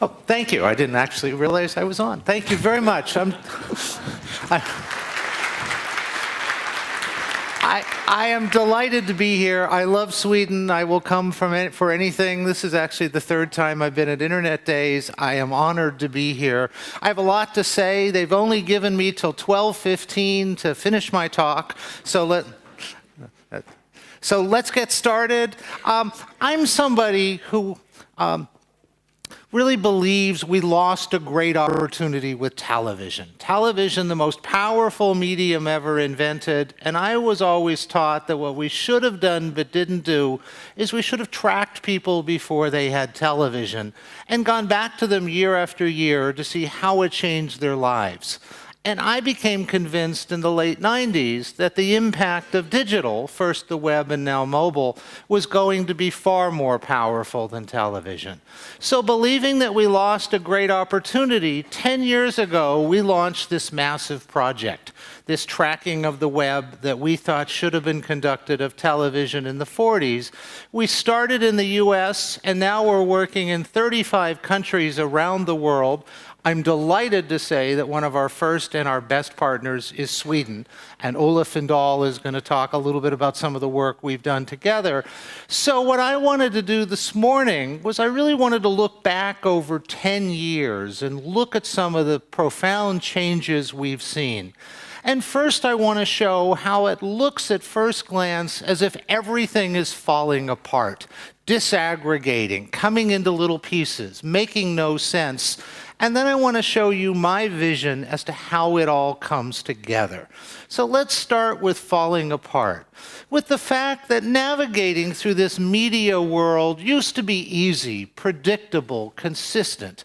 Oh, thank you. I didn't actually realize I was on. Thank you very much. I am delighted to be here. I love Sweden. I will come for anything. This is actually the third time I've been at Internet Days. I am honored to be here. I have a lot to say. They've only given me till 12:15 to finish my talk, so let's get started. I'm somebody who really believes we lost a great opportunity with television. Television, the most powerful medium ever invented, and I was always taught that what we should have done but didn't do is we should have tracked people before they had television and gone back to them year after year to see how it changed their lives. And I became convinced in the late 90s that the impact of digital, first the web and now mobile, was going to be far more powerful than television. So believing that we lost a great opportunity, 10 years ago, we launched this massive project, this tracking of the web that we thought should have been conducted of television in the 40s. We started in the US, and now we're working in 35 countries around the world. I'm delighted to say that one of our first and our best partners is Sweden, and Ola Findahl is going to talk a little bit about some of the work we've done together. So what I wanted to do this morning was I really wanted to look back over 10 years and look at some of the profound changes we've seen. And first I want to show how it looks at first glance as if everything is falling apart, disaggregating, coming into little pieces, making no sense. And then I want to show you my vision as to how it all comes together. So let's start with falling apart, with the fact that navigating through this media world used to be easy, predictable, consistent.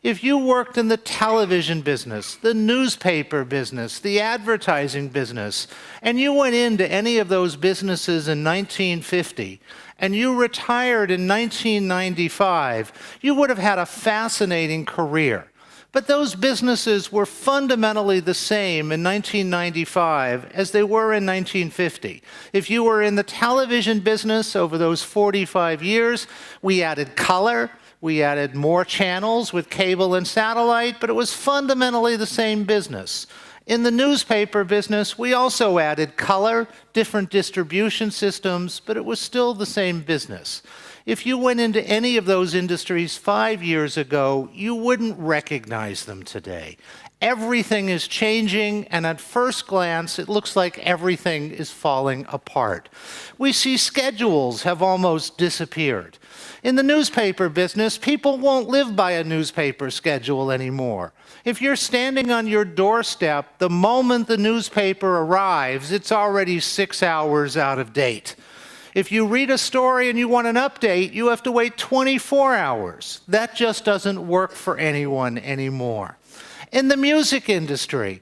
If you worked in the television business, the newspaper business, the advertising business, and you went into any of those businesses in 1950, and you retired in 1995, you would have had a fascinating career. But those businesses were fundamentally the same in 1995 as they were in 1950. If you were in the television business over those 45 years, we added color, we added more channels with cable and satellite, but it was fundamentally the same business. In the newspaper business, we also added color, different distribution systems, but it was still the same business. If you went into any of those industries 5 years ago, you wouldn't recognize them today. Everything is changing, and at first glance, it looks like everything is falling apart. We see schedules have almost disappeared. In the newspaper business, people won't live by a newspaper schedule anymore. If you're standing on your doorstep, the moment the newspaper arrives, it's already 6 hours out of date. If you read a story and you want an update, you have to wait 24 hours. That just doesn't work for anyone anymore. In the music industry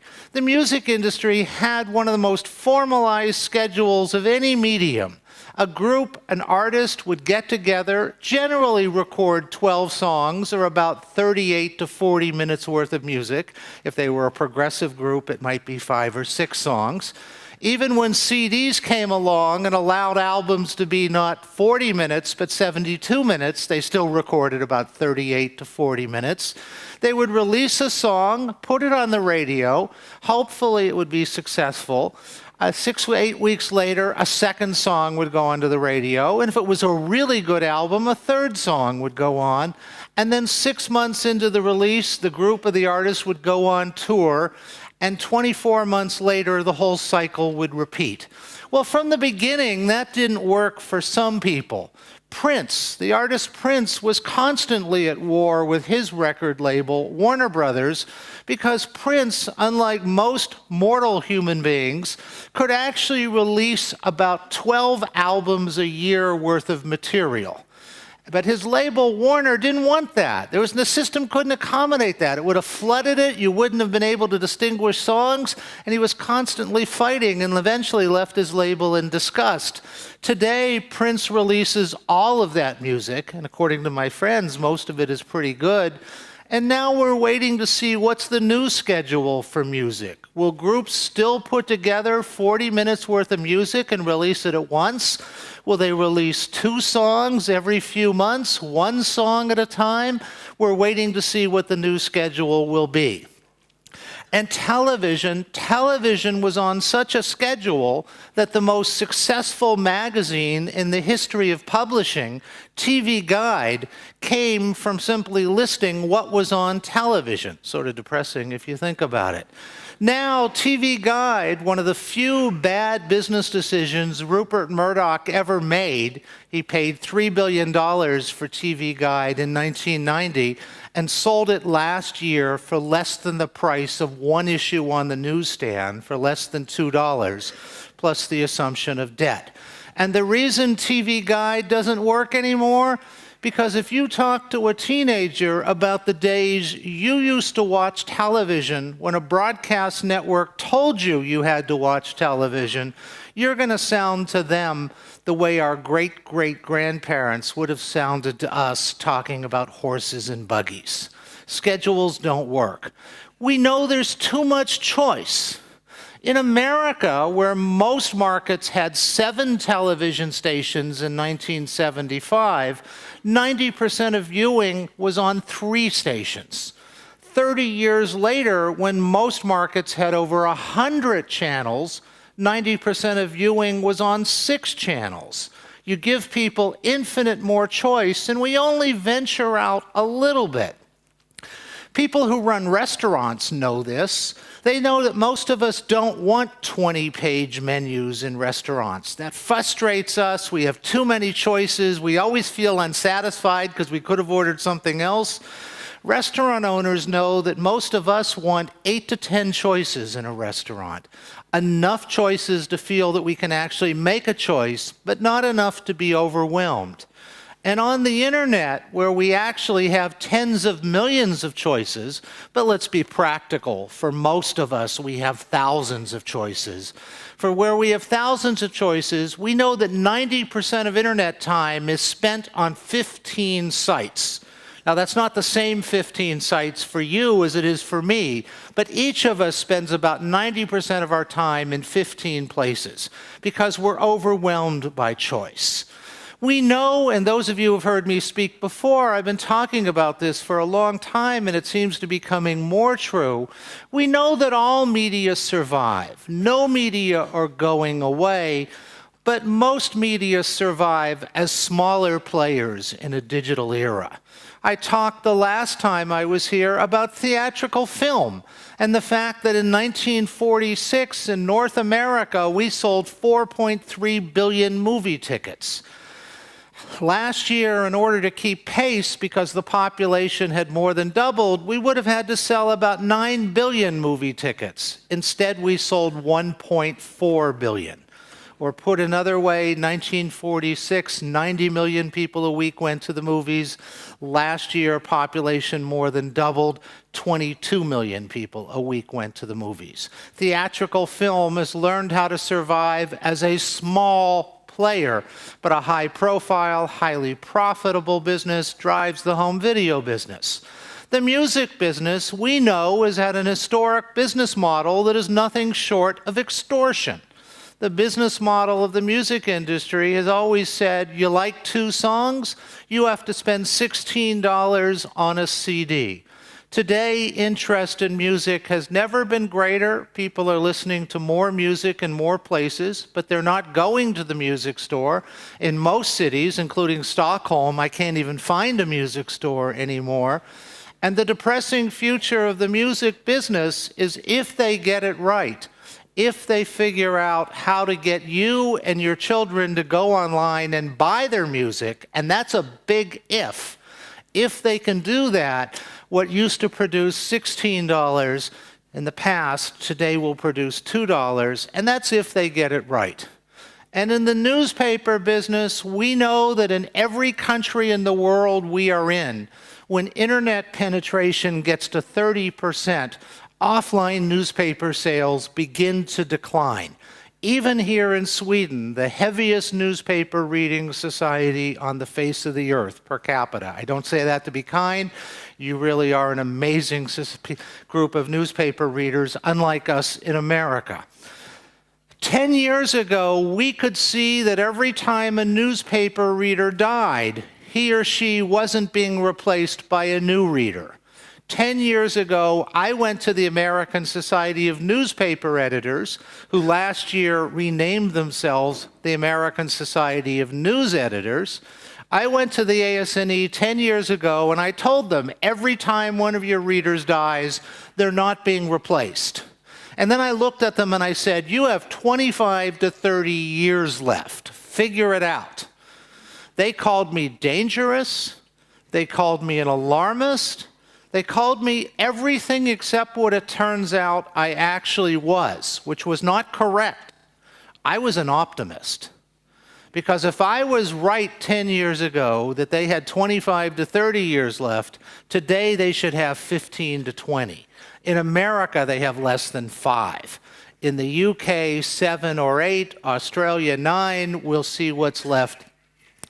had one of the most formalized schedules of any medium. A group, an artist would get together, generally record 12 songs or about 38 to 40 minutes worth of music. If they were a progressive group, it might be 5 or 6 songs. Even when CDs came along and allowed albums to be not 40 minutes, but 72 minutes, they still recorded about 38 to 40 minutes. They would release a song, put it on the radio. Hopefully it would be successful. 6 to 8 weeks later, a second song would go onto the radio. And if it was a really good album, a third song would go on. And then 6 months into the release, the group or the artist would go on tour. And 24 months later, the whole cycle would repeat. Well, from the beginning, that didn't work for some people. Prince, the artist Prince, was constantly at war with his record label, Warner Brothers, because Prince, unlike most mortal human beings, could actually release about 12 albums a year worth of material. But his label, Warner, didn't want that. The system couldn't accommodate that. It would have flooded it. You wouldn't have been able to distinguish songs. And he was constantly fighting and eventually left his label in disgust. Today, Prince releases all of that music. And according to my friends, most of it is pretty good. And now we're waiting to see what's the new schedule for music. Will groups still put together 40 minutes worth of music and release it at once? Will they release 2 songs every few months, 1 song at a time? We're waiting to see what the new schedule will be. And television was on such a schedule that the most successful magazine in the history of publishing, TV Guide, came from simply listing what was on television. Sort of depressing if you think about it. Now, TV Guide, one of the few bad business decisions Rupert Murdoch ever made, he paid $3 billion for TV Guide in 1990 and sold it last year for less than the price of one issue on the newsstand, for less than $2, plus the assumption of debt. And the reason TV Guide doesn't work anymore? Because if you talk to a teenager about the days you used to watch television when a broadcast network told you you had to watch television, you're going to sound to them the way our great-great-grandparents would have sounded to us talking about horses and buggies. Schedules don't work. We know there's too much choice. In America, where most markets had 7 television stations in 1975, 90% of viewing was on 3 stations. 30 years later, when most markets had over 100 channels, 90% of viewing was on 6 channels. You give people infinite more choice, and we only venture out a little bit. People who run restaurants know this. They know that most of us don't want 20-page menus in restaurants. That frustrates us. We have too many choices. We always feel unsatisfied because we could have ordered something else. Restaurant owners know that most of us want 8 to 10 choices in a restaurant. Enough choices to feel that we can actually make a choice, but not enough to be overwhelmed. And on the internet, where we actually have tens of millions of choices, but let's be practical, for most of us, we have thousands of choices. For where we have thousands of choices, we know that 90% of internet time is spent on 15 sites. Now, that's not the same 15 sites for you as it is for me, but each of us spends about 90% of our time in 15 places because we're overwhelmed by choice. We know, and those of you who have heard me speak before, I've been talking about this for a long time, and it seems to be becoming more true. We know that all media survive. No media are going away, but most media survive as smaller players in a digital era. I talked the last time I was here about theatrical film and the fact that in 1946 in North America, we sold 4.3 billion movie tickets. Last year, in order to keep pace, because the population had more than doubled, we would have had to sell about 9 billion movie tickets. Instead, we sold 1.4 billion. Or put another way, 1946, 90 million people a week went to the movies. Last year, population more than doubled. 22 million people a week went to the movies. Theatrical film has learned how to survive as a small player, but a high-profile, highly profitable business drives the home video business. The music business, we know, has had an historic business model that is nothing short of extortion. The business model of the music industry has always said, you like 2 songs, you have to spend $16 on a CD. Today, interest in music has never been greater. People are listening to more music in more places, but they're not going to the music store. In most cities, including Stockholm, I can't even find a music store anymore. And the depressing future of the music business is if they get it right, if they figure out how to get you and your children to go online and buy their music, and that's a big if. If they can do that, what used to produce $16 in the past, today will produce $2, and that's if they get it right. And in the newspaper business, we know that in every country in the world we are in, when internet penetration gets to 30%, offline newspaper sales begin to decline. Even here in Sweden, the heaviest newspaper reading society on the face of the earth per capita. I don't say that to be kind. You really are an amazing group of newspaper readers, unlike us in America. 10 years ago, we could see that every time a newspaper reader died, he or she wasn't being replaced by a new reader. 10 years ago, I went to the American Society of Newspaper Editors, who last year renamed themselves the American Society of News Editors. I went to the ASNE 10 years ago and I told them, every time one of your readers dies, they're not being replaced. And then I looked at them and I said, you have 25 to 30 years left. Figure it out. They called me dangerous. They called me an alarmist. They called me everything except what it turns out I actually was, which was not correct. I was an optimist. Because if I was right 10 years ago that they had 25 to 30 years left, today they should have 15 to 20. In America, they have less than 5. In the UK, 7 or 8, Australia, 9. We'll see what's left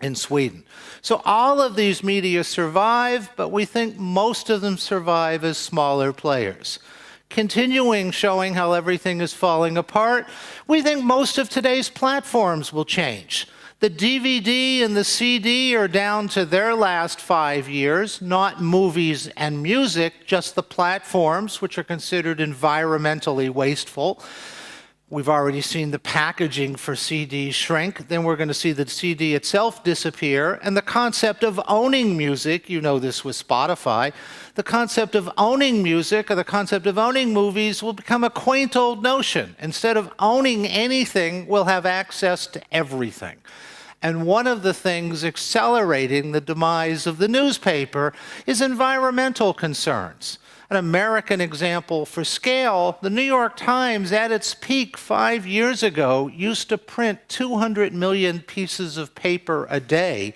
in Sweden. So all of these media survive, but we think most of them survive as smaller players. Continuing showing how everything is falling apart, we think most of today's platforms will change. The DVD and the CD are down to their last 5 years, not movies and music, just the platforms, which are considered environmentally wasteful. We've already seen the packaging for CDs shrink. Then we're going to see the CD itself disappear. And the concept of owning music, you know this with Spotify, the concept of owning music or the concept of owning movies will become a quaint old notion. Instead of owning anything, we'll have access to everything. And one of the things accelerating the demise of the newspaper is environmental concerns. An American example for scale, the New York Times at its peak 5 years ago used to print 200 million pieces of paper a day,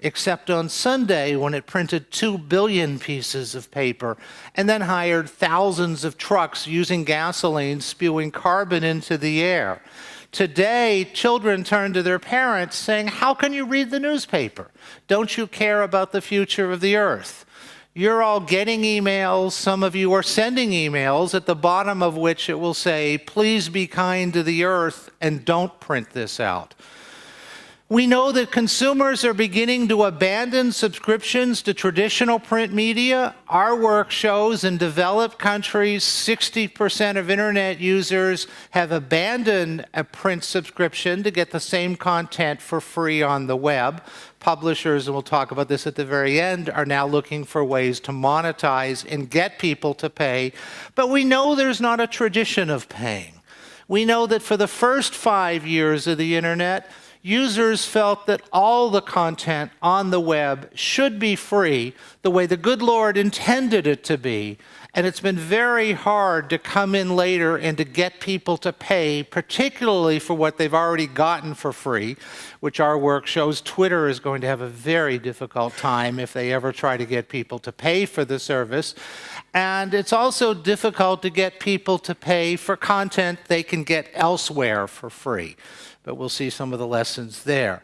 except on Sunday when it printed 2 billion pieces of paper, and then hired thousands of trucks using gasoline spewing carbon into the air. Today, children turn to their parents saying, how can you read the newspaper? Don't you care about the future of the earth? You're all getting emails, some of you are sending emails, at the bottom of which it will say, please be kind to the earth and don't print this out. We know that consumers are beginning to abandon subscriptions to traditional print media. Our work shows in developed countries, 60% of internet users have abandoned a print subscription to get the same content for free on the web. Publishers, and we'll talk about this at the very end, are now looking for ways to monetize and get people to pay. But we know there's not a tradition of paying. We know that for the first 5 years of the internet, users felt that all the content on the web should be free the way the good Lord intended it to be. And it's been very hard to come in later and to get people to pay, particularly for what they've already gotten for free, which our work shows Twitter is going to have a very difficult time if they ever try to get people to pay for the service. And it's also difficult to get people to pay for content they can get elsewhere for free. But we'll see some of the lessons there.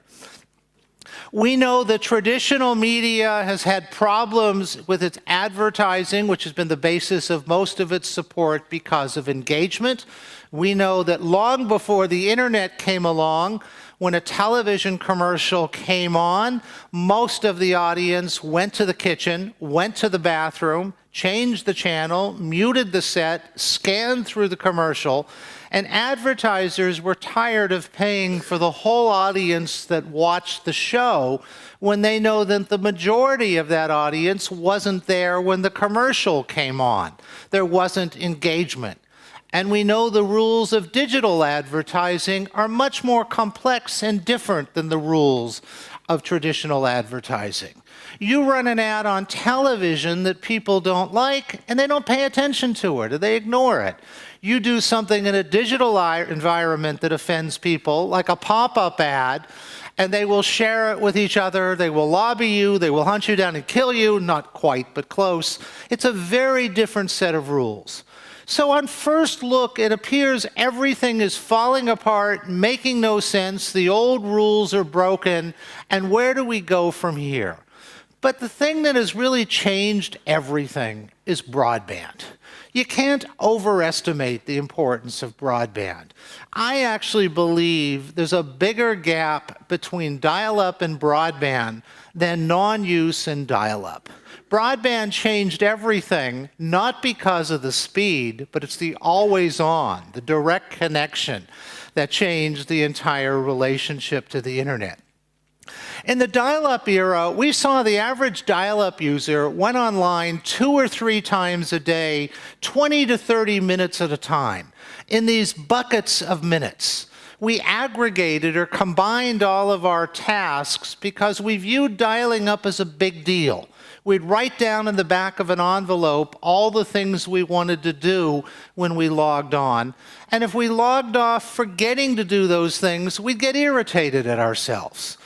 We know that traditional media has had problems with its advertising, which has been the basis of most of its support because of engagement. We know that long before the internet came along, when a television commercial came on, most of the audience went to the kitchen, went to the bathroom, changed the channel, muted the set, scanned through the commercial, and advertisers were tired of paying for the whole audience that watched the show when they know that the majority of that audience wasn't there when the commercial came on. There wasn't engagement. And we know the rules of digital advertising are much more complex and different than the rules of traditional advertising. You run an ad on television that people don't like, and they don't pay attention to it, or they ignore it. You do something in a digital environment that offends people, like a pop-up ad, and they will share it with each other, they will lobby you, they will hunt you down and kill you, not quite, but close. It's a very different set of rules. So on first look, it appears everything is falling apart, making no sense, the old rules are broken, and where do we go from here? But the thing that has really changed everything is broadband. You can't overestimate the importance of broadband. I actually believe there's a bigger gap between dial-up and broadband than non-use and dial-up. Broadband changed everything, not because of the speed, but it's the always-on, the direct connection that changed the entire relationship to the internet. In the dial-up era, we saw the average dial-up user went online 2 or 3 times a day, 20 to 30 minutes at a time, in these buckets of minutes. We aggregated or combined all of our tasks because we viewed dialing up as a big deal. We'd write down in the back of an envelope all the things we wanted to do when we logged on. And if we logged off forgetting to do those things, we'd get irritated at ourselves.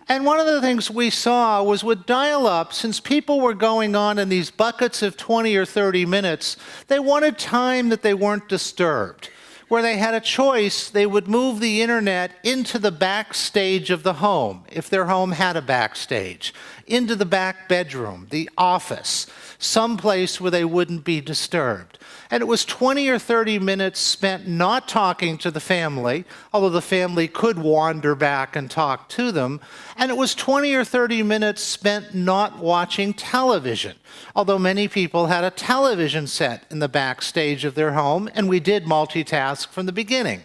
And one of the things we saw was with dial-up, since people were going on in these buckets of 20 or 30 minutes, they wanted time that they weren't disturbed. Where they had a choice, they would move the internet into the backstage of the home, if their home had a backstage, into the back bedroom, the office, someplace where they wouldn't be disturbed. And it was 20 or 30 minutes spent not talking to the family, although the family could wander back and talk to them. And it was 20 or 30 minutes spent not watching television, although many people had a television set in the backstage of their home, and we did multitask from the beginning.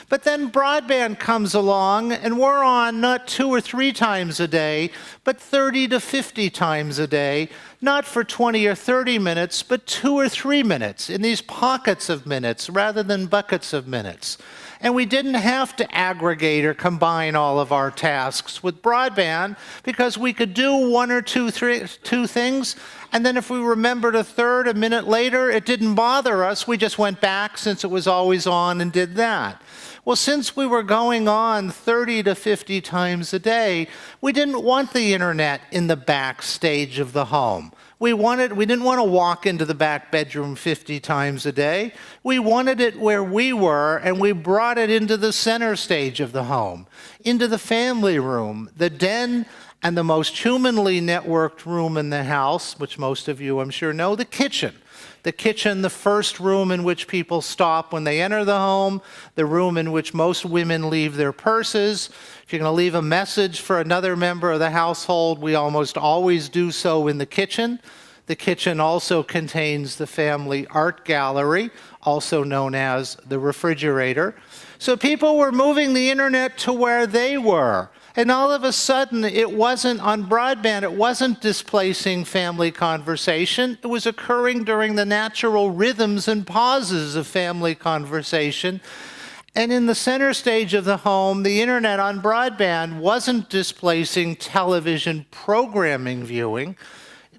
But then broadband comes along, and we're on not 2 or 3 times a day, but 30 to 50 times a day, not for 20 or 30 minutes, but 2 or 3 minutes, in these pockets of minutes rather than buckets of minutes. And we didn't have to aggregate or combine all of our tasks with broadband because we could do 1 or 2 things, and then if we remembered a third a minute later, it didn't bother us. We just went back since it was always on and did that. Well, since we were going on 30 to 50 times a day, we didn't want the internet in the backstage of the home. We didn't want to walk into the back bedroom 50 times a day. We wanted it where we were, and we brought it into the center stage of the home, into the family room, the den, and the most humanly networked room in the house, which most of you, I'm sure, know, the kitchen. The kitchen, the first room in which people stop when they enter the home, the room in which most women leave their purses. If you're going to leave a message for another member of the household, we almost always do so in the kitchen. The kitchen also contains the family art gallery, also known as the refrigerator. So people were moving the internet to where they were. And all of a sudden, it wasn't on broadband, it wasn't displacing family conversation. It was occurring during the natural rhythms and pauses of family conversation. And in the center stage of the home, the internet on broadband wasn't displacing television programming viewing.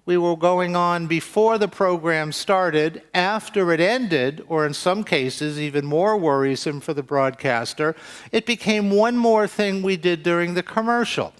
We were going on before the program started, after it ended, or in some cases, even more worrisome for the broadcaster, it became one more thing we did during the commercial.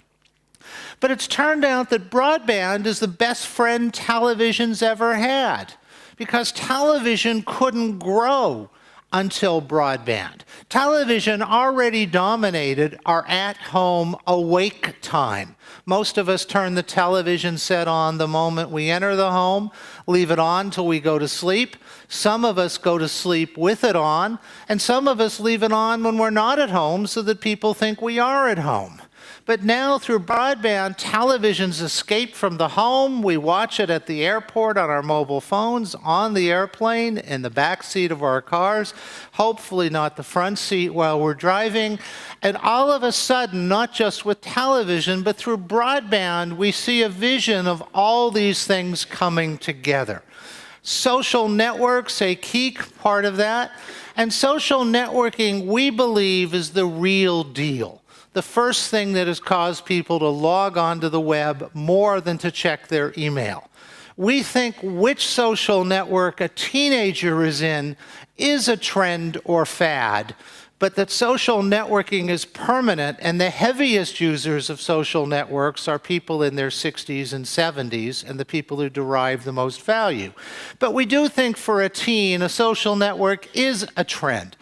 But it's turned out that broadband is the best friend television's ever had, because television couldn't grow until broadband. Television already dominated our at-home awake time. Most of us turn the television set on the moment we enter the home, leave it on till we go to sleep. Some of us go to sleep with it on, and some of us leave it on when we're not at home so that people think we are at home. But now, through broadband, television's escaped from the home. We watch it at the airport on our mobile phones, on the airplane, in the back seat of our cars, hopefully not the front seat while we're driving. And all of a sudden, not just with television, but through broadband, we see a vision of all these things coming together. Social networks, a key part of that. And social networking, we believe, is the real deal. The first thing that has caused people to log onto the web more than to check their email. We think which social network a teenager is in is a trend or fad, but that social networking is permanent, and the heaviest users of social networks are people in their 60s and 70s, and the people who derive the most value. But we do think for a teen, a social network is a trend.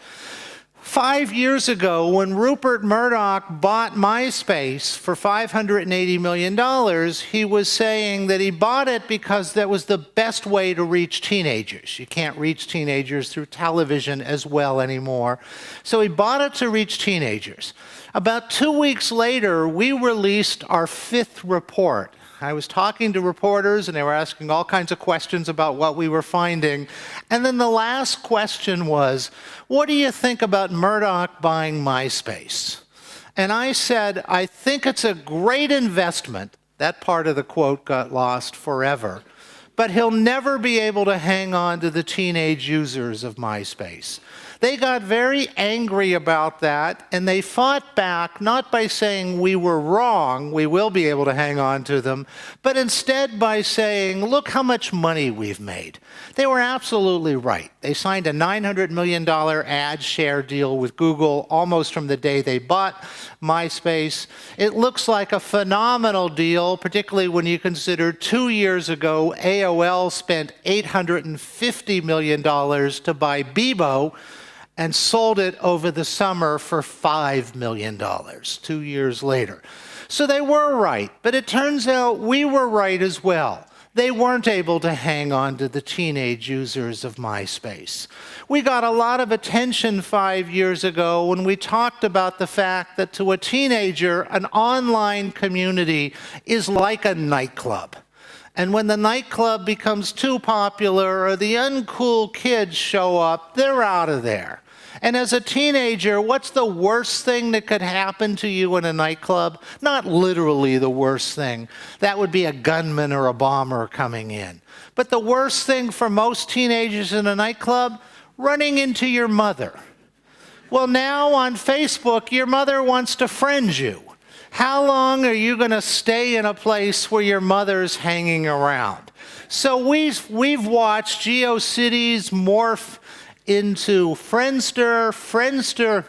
5 years ago, when Rupert Murdoch bought MySpace for $580 million, he was saying that he bought it because that was the best way to reach teenagers. You can't reach teenagers through television as well anymore. So he bought it to reach teenagers. About 2 weeks later, we released our 5th report. I was talking to reporters, and they were asking all kinds of questions about what we were finding. And then the last question was, what do you think about Murdoch buying MySpace? And I said, I think it's a great investment. That part of the quote got lost forever. But he'll never be able to hang on to the teenage users of MySpace. They got very angry about that, and they fought back, not by saying we were wrong, we will be able to hang on to them, but instead by saying, look how much money we've made. They were absolutely right. They signed a $900 million ad share deal with Google almost from the day they bought MySpace. It looks like a phenomenal deal, particularly when you consider 2 years ago, AOL spent $850 million to buy Bebo, and sold it over the summer for $5 million 2 years later. So they were right, but it turns out we were right as well. They weren't able to hang on to the teenage users of MySpace. We got a lot of attention 5 years ago when we talked about the fact that to a teenager, an online community is like a nightclub. And when the nightclub becomes too popular or the uncool kids show up, they're out of there. And as a teenager, what's the worst thing that could happen to you in a nightclub? Not literally the worst thing. That would be a gunman or a bomber coming in. But the worst thing for most teenagers in a nightclub? Running into your mother. Well, now on Facebook, your mother wants to friend you. How long are you going to stay in a place where your mother's hanging around? So we've watched GeoCities morph into Friendster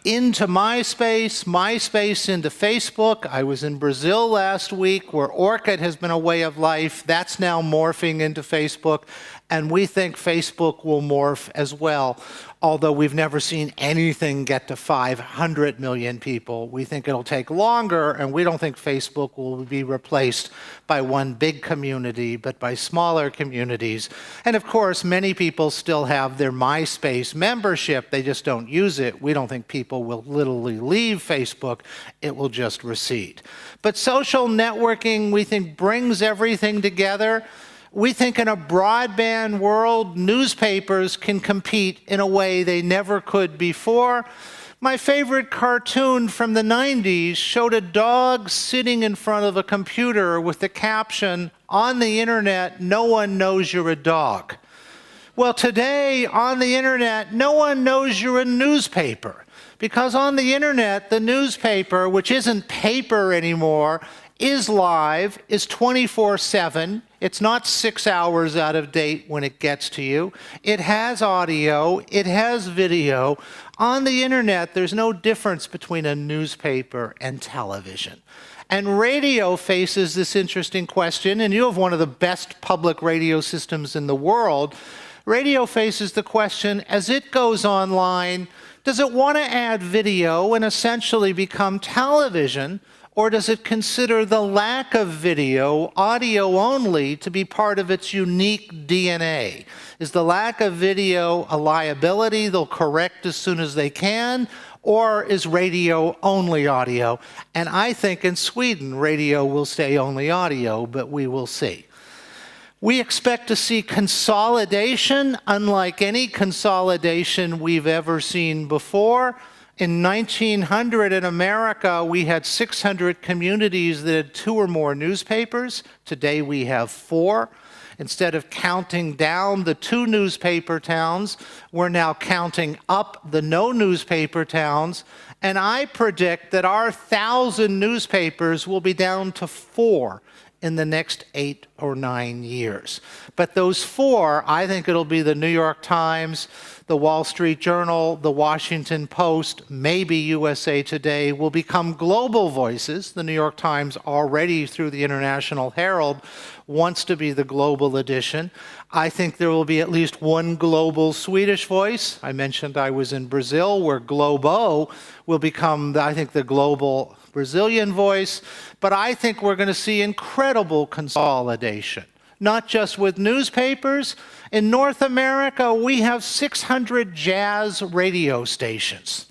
into MySpace, MySpace into Facebook. I was in Brazil last week where Orchid has been a way of life. That's now morphing into Facebook, and we think Facebook will morph as well. Although we've never seen anything get to 500 million people, we think it'll take longer, and we don't think Facebook will be replaced by one big community, but by smaller communities. And of course, many people still have their MySpace membership, they just don't use it. We don't think people will literally leave Facebook, it will just recede. But social networking, we think, brings everything together. We think in a broadband world, newspapers can compete in a way they never could before. My favorite cartoon from the 90s showed a dog sitting in front of a computer with the caption, "On the internet, no one knows you're a dog." Well, today, on the internet, no one knows you're a newspaper. Because on the internet, the newspaper, which isn't paper anymore, is live, is 24/7. It's not 6 hours out of date when it gets to you. It has audio, it has video. On the internet, there's no difference between a newspaper and television. And radio faces this interesting question, and you have one of the best public radio systems in the world. Radio faces the question, as it goes online, does it want to add video and essentially become television? Or does it consider the lack of video, audio only, to be part of its unique DNA? Is the lack of video a liability they'll correct as soon as they can? Or is radio only audio? And I think in Sweden, radio will stay only audio, but we will see. We expect to see consolidation, unlike any consolidation we've ever seen before. In 1900 in America, we had 600 communities that had 2 or more newspapers. Today we have 4. Instead of counting down the 2 newspaper towns, we're now counting up the no newspaper towns. And I predict that our 1,000 newspapers will be down to 4 in the next 8 or 9 years. But those four, I think it'll be the New York Times, the Wall Street Journal, the Washington Post, maybe USA Today, will become global voices. The New York Times already, through the International Herald, wants to be the global edition. I think there will be at least one global Swedish voice. I mentioned I was in Brazil, where Globo will become, I think, the global Brazilian voice. But I think we're going to see incredible consolidation, not just with newspapers. In North America, we have 600 jazz radio stations.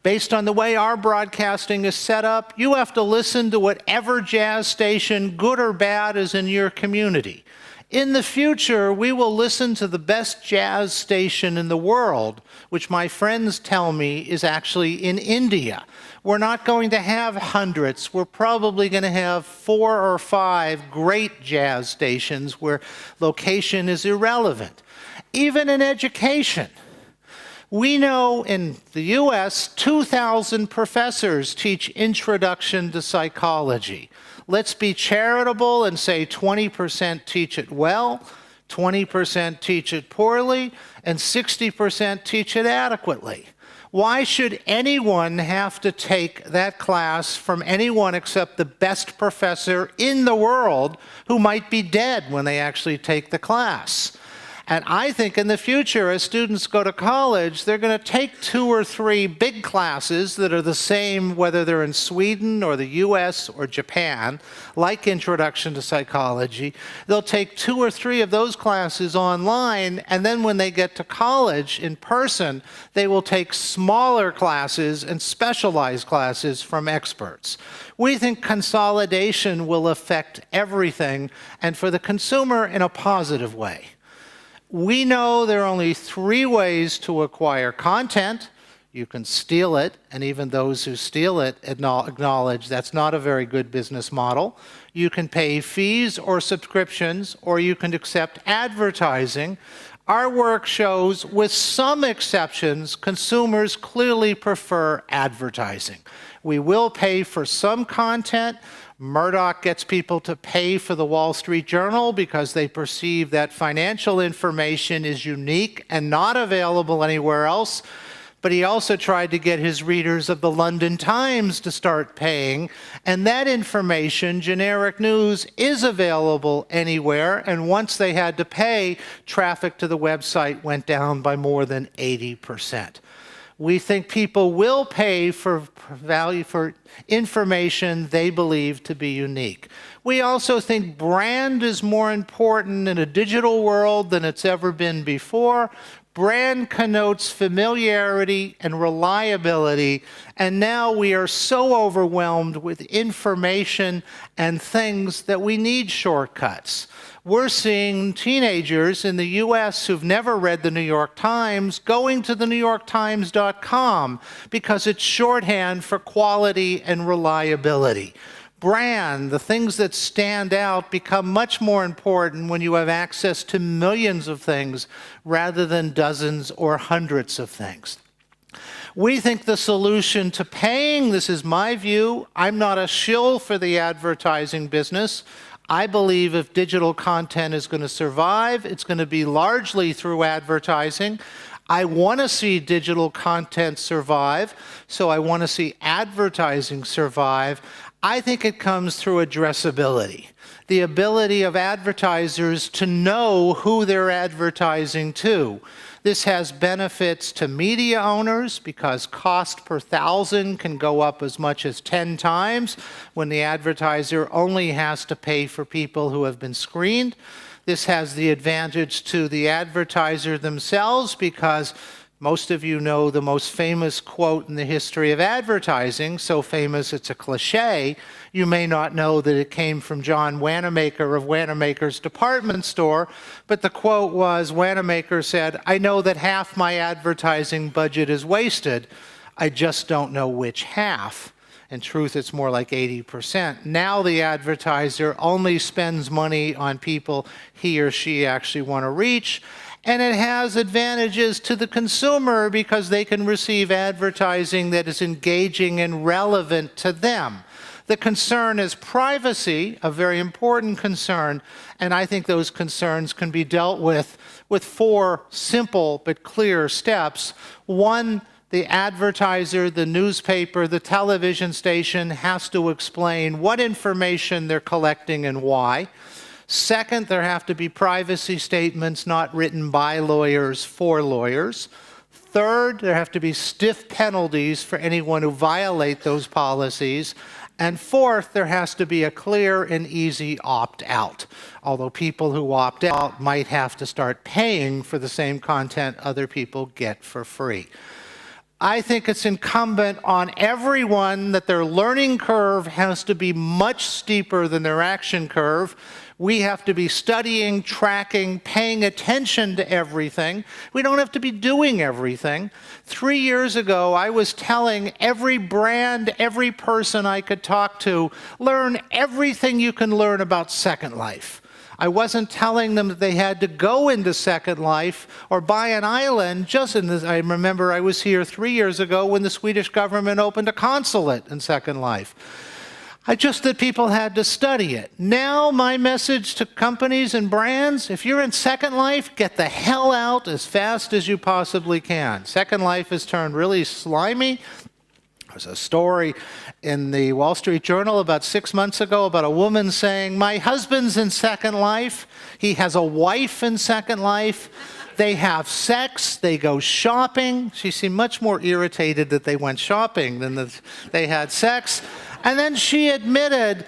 Based on the way our broadcasting is set up, you have to listen to whatever jazz station, good or bad, is in your community. In the future, we will listen to the best jazz station in the world, which my friends tell me is actually in India. We're not going to have hundreds. We're probably going to have 4 or 5 great jazz stations where location is irrelevant. Even in education, we know in the US, 2,000 professors teach introduction to psychology. Let's be charitable and say 20% teach it well, 20% teach it poorly, and 60% teach it adequately. Why should anyone have to take that class from anyone except the best professor in the world who might be dead when they actually take the class? And I think in the future, as students go to college, they're going to take 2 or 3 big classes that are the same whether they're in Sweden or the US or Japan, like Introduction to Psychology. They'll take 2 or 3 of those classes online, and then when they get to college in person, they will take smaller classes and specialized classes from experts. We think consolidation will affect everything, and for the consumer in a positive way. We know there are only 3 ways to acquire content. You can steal it, and even those who steal it acknowledge that's not a very good business model. You can pay fees or subscriptions, or you can accept advertising. Our work shows, with some exceptions, consumers clearly prefer advertising. We will pay for some content. Murdoch gets people to pay for the Wall Street Journal because they perceive that financial information is unique and not available anywhere else. But he also tried to get his readers of the London Times to start paying. And that information, generic news, is available anywhere. And once they had to pay, traffic to the website went down by more than 80%. We think people will pay for value for information they believe to be unique. We also think brand is more important in a digital world than it's ever been before. Brand connotes familiarity and reliability, and now we are so overwhelmed with information and things that we need shortcuts. We're seeing teenagers in the US who've never read the New York Times going to the NewYorkTimes.com because it's shorthand for quality and reliability. Brand, the things that stand out, become much more important when you have access to millions of things rather than dozens or hundreds of things. We think the solution to paying, this is my view, I'm not a shill for the advertising business. I believe if digital content is going to survive, it's going to be largely through advertising. I want to see digital content survive, so I want to see advertising survive. I think it comes through addressability, the ability of advertisers to know who they're advertising to. This has benefits to media owners because cost per thousand can go up as much as 10 times when the advertiser only has to pay for people who have been screened. This has the advantage to the advertiser themselves because most of you know the most famous quote in the history of advertising, so famous it's a cliche. You may not know that it came from John Wanamaker of Wanamaker's department store, but the quote was, Wanamaker said, "I know that half my advertising budget is wasted. I just don't know which half." In truth, it's more like 80%. Now the advertiser only spends money on people he or she actually want to reach. And it has advantages to the consumer because they can receive advertising that is engaging and relevant to them. The concern is privacy, a very important concern, and I think those concerns can be dealt with 4 simple but clear steps. One, the advertiser, the newspaper, the television station has to explain what information they're collecting and why. Second, there have to be privacy statements not written by lawyers for lawyers. Third, there have to be stiff penalties for anyone who violate those policies. And fourth, there has to be a clear and easy opt-out, although people who opt out might have to start paying for the same content other people get for free. I think it's incumbent on everyone that their learning curve has to be much steeper than their action curve. We have to be studying, tracking, paying attention to everything. We don't have to be doing everything. 3 years ago, I was telling every brand, every person I could talk to, learn everything you can learn about Second Life. I wasn't telling them that they had to go into Second Life or buy an island. I remember I was here 3 years ago when the Swedish government opened a consulate in Second Life. Just that people had to study it. Now my message to companies and brands, if you're in Second Life, get the hell out as fast as you possibly can. Second Life has turned really slimy. There's a story in the Wall Street Journal about 6 months ago about a woman saying, my husband's in Second Life. He has a wife in Second Life. They have sex. They go shopping. She seemed much more irritated that they went shopping than that they had sex. And then she admitted,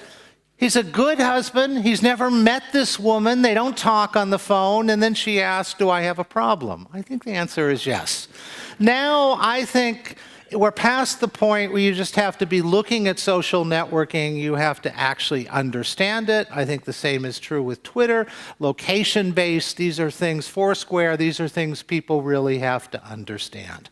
he's a good husband. He's never met this woman. They don't talk on the phone. And then she asked, do I have a problem? I think the answer is yes. Now I think we're past the point where you just have to be looking at social networking. You have to actually understand it. I think the same is true with Twitter. Location-based, these are things, Foursquare, these are things people really have to understand.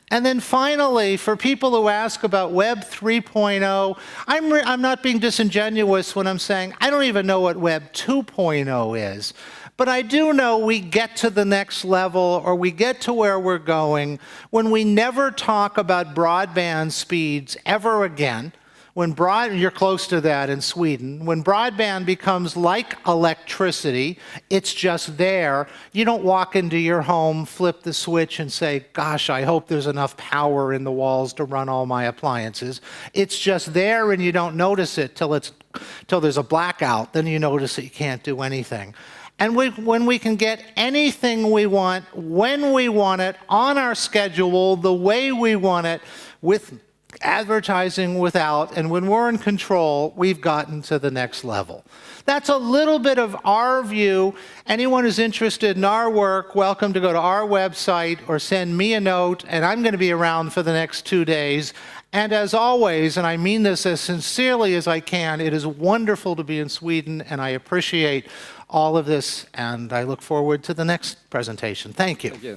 And then finally, for people who ask about Web 3.0, I'm not being disingenuous when I'm saying I don't even know what Web 2.0 is. But I do know we get to the next level, or we get to where we're going, when we never talk about broadband speeds ever again. You're close to that in Sweden. When broadband becomes like electricity, it's just there. You don't walk into your home, flip the switch, and say, gosh, I hope there's enough power in the walls to run all my appliances. It's just there, and you don't notice it till there's a blackout. Then you notice that you can't do anything. And when we can get anything we want, when we want it, on our schedule, the way we want it, with advertising without, and when we're in control, we've gotten to the next level. That's a little bit of our view. Anyone who's interested in our work, welcome to go to our website or send me a note, and I'm going to be around for the next 2 days. And as always, and I mean this as sincerely as I can, it is wonderful to be in Sweden, and I appreciate all of this, and I look forward to the next presentation. Thank you. Thank you.